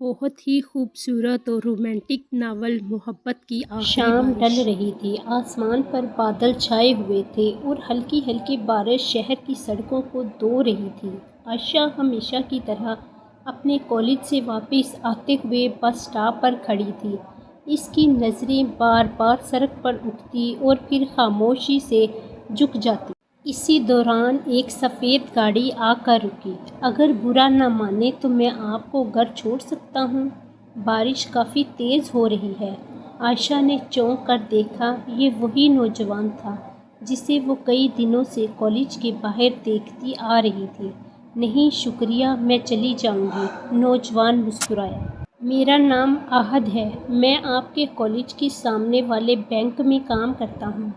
بہت ہی خوبصورت اور رومانٹک ناول محبت کی آخری شام بارش۔ ڈل رہی تھی، آسمان پر بادل چھائے ہوئے تھے اور ہلکی ہلکی بارش شہر کی سڑکوں کو دھو رہی تھی۔ عائشہ ہمیشہ کی طرح اپنے کالج سے واپس آتے ہوئے بس سٹاپ پر کھڑی تھی۔ اس کی نظریں بار بار سڑک پر اٹھتی اور پھر خاموشی سے جھک جاتی۔ اسی دوران ایک سفید گاڑی آ کر رکی۔ اگر برا نہ مانے تو میں آپ کو گھر چھوڑ سکتا ہوں؟ بارش کافی تیز ہو رہی ہے۔ عائشہ نے چونک کر دیکھا، یہ وہی نوجوان تھا جسے وہ کئی دنوں سے کالج کے باہر دیکھتی آ رہی تھی۔ نہیں شکریہ، میں چلی جاؤں گی، نوجوان مسکرایا۔ میرا نام احد ہے، میں آپ کے کالج کے سامنے والے بینک میں کام کرتا ہوں۔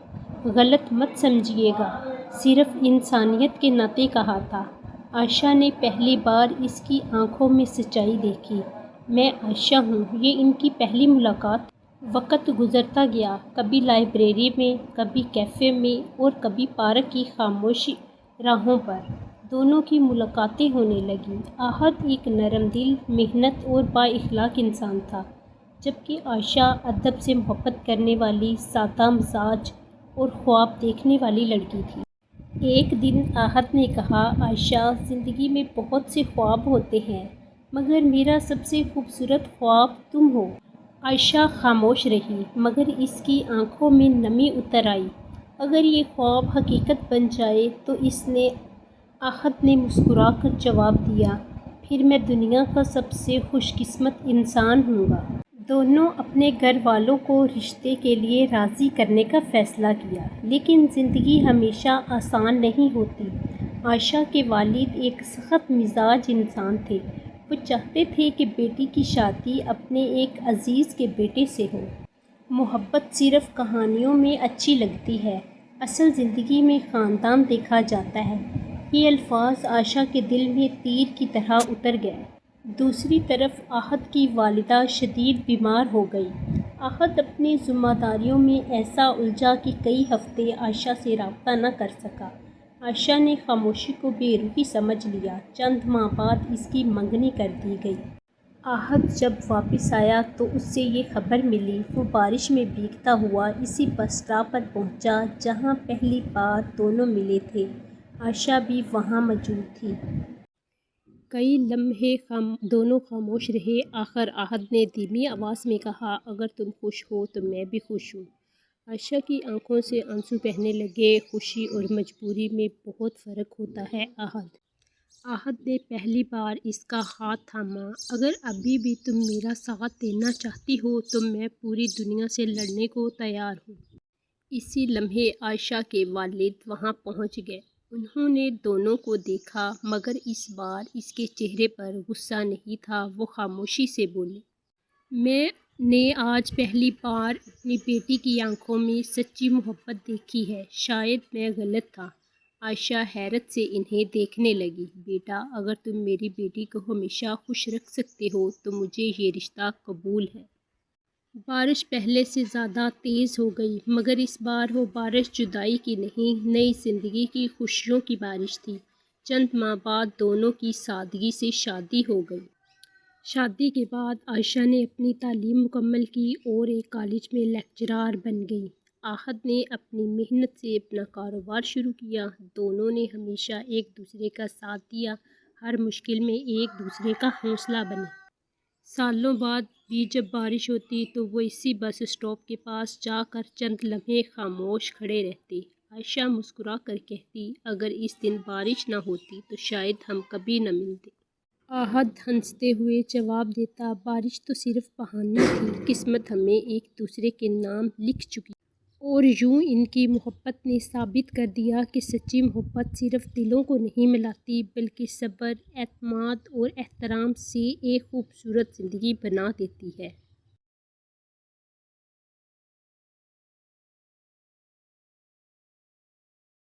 غلط مت سمجھیے گا، صرف انسانیت کے ناطے کہا تھا۔ عائشہ نے پہلی بار اس کی آنکھوں میں سچائی دیکھی۔ میں عائشہ ہوں، یہ ان کی پہلی ملاقات۔ وقت گزرتا گیا، کبھی لائبریری میں، کبھی کیفے میں اور کبھی پارک کی خاموش راہوں پر۔ دونوں کی ملاقاتیں ہونے لگیں۔ احد ایک نرم دل، محنت اور با اخلاق انسان تھا، جبکہ عائشہ ادب سے محبت کرنے والی، سادہ مزاج اور خواب دیکھنے والی لڑکی تھی۔ ایک دن احد نے کہا، عائشہ، زندگی میں بہت سے خواب ہوتے ہیں مگر میرا سب سے خوبصورت خواب تم ہو۔ عائشہ خاموش رہی، مگر اس کی آنکھوں میں نمی اتر آئی۔ اگر یہ خواب حقیقت بن جائے تو احد نے مسکرا کر جواب دیا، پھر میں دنیا کا سب سے خوش قسمت انسان ہوں گا۔ دونوں اپنے گھر والوں کو رشتے کے لیے راضی کرنے کا فیصلہ کیا، لیکن زندگی ہمیشہ آسان نہیں ہوتی۔ عائشہ کے والد ایک سخت مزاج انسان تھے۔ وہ چاہتے تھے کہ بیٹی کی شادی اپنے ایک عزیز کے بیٹے سے ہو۔ محبت صرف کہانیوں میں اچھی لگتی ہے، اصل زندگی میں خاندان دیکھا جاتا ہے۔ یہ الفاظ عائشہ کے دل میں تیر کی طرح اتر گئے۔ دوسری طرف احد کی والدہ شدید بیمار ہو گئی۔ احد اپنی ذمہ داریوں میں ایسا الجھا کہ کئی ہفتے عائشہ سے رابطہ نہ کر سکا۔ عائشہ نے خاموشی کو بے روحی سمجھ لیا۔ چند ماہ بعد اس کی منگنی کر دی گئی۔ احد جب واپس آیا تو اس سے یہ خبر ملی۔ وہ بارش میں بھیگتا ہوا اسی بس سٹاپ پر پہنچا جہاں پہلی بار دونوں ملے تھے۔ عائشہ بھی وہاں موجود تھی۔ کئی لمحے دونوں خاموش رہے۔ آخر احد نے دھیمی آواز میں کہا، اگر تم خوش ہو تو میں بھی خوش ہوں۔ عائشہ کی آنکھوں سے آنسو بہنے لگے۔ خوشی اور مجبوری میں بہت فرق ہوتا ہے احد نے پہلی بار اس کا ہاتھ تھاما۔ اگر ابھی بھی تم میرا ساتھ دینا چاہتی ہو تو میں پوری دنیا سے لڑنے کو تیار ہوں۔ اسی لمحے عائشہ کے والد وہاں پہنچ گئے۔ انہوں نے دونوں کو دیکھا، مگر اس بار اس کے چہرے پر غصہ نہیں تھا۔ وہ خاموشی سے بولے، میں نے آج پہلی بار اپنی بیٹی کی آنکھوں میں سچی محبت دیکھی ہے، شاید میں غلط تھا۔ عائشہ حیرت سے انہیں دیکھنے لگی۔ بیٹا، اگر تم میری بیٹی کو ہمیشہ خوش رکھ سکتے ہو تو مجھے یہ رشتہ قبول ہے۔ بارش پہلے سے زیادہ تیز ہو گئی، مگر اس بار وہ بارش جدائی کی نہیں، نئی زندگی کی خوشیوں کی بارش تھی۔ چند ماہ بعد دونوں کی سادگی سے شادی ہو گئی۔ شادی کے بعد عائشہ نے اپنی تعلیم مکمل کی اور ایک کالج میں لیکچرار بن گئی۔ احد نے اپنی محنت سے اپنا کاروبار شروع کیا۔ دونوں نے ہمیشہ ایک دوسرے کا ساتھ دیا، ہر مشکل میں ایک دوسرے کا حوصلہ بنے۔ سالوں بعد بھی جب بارش ہوتی تو وہ اسی بس سٹاپ کے پاس جا کر چند لمحے خاموش کھڑے رہتے۔ عائشہ مسکرا کر کہتی، اگر اس دن بارش نہ ہوتی تو شاید ہم کبھی نہ ملتے۔ احد ہنستے ہوئے جواب دیتا، بارش تو صرف بہانہ تھی، قسمت ہمیں ایک دوسرے کے نام لکھ چکی۔ اور یوں ان کی محبت نے ثابت کر دیا کہ سچی محبت صرف دلوں کو نہیں ملاتی بلکہ صبر، اعتماد اور احترام سے ایک خوبصورت زندگی بنا دیتی ہے۔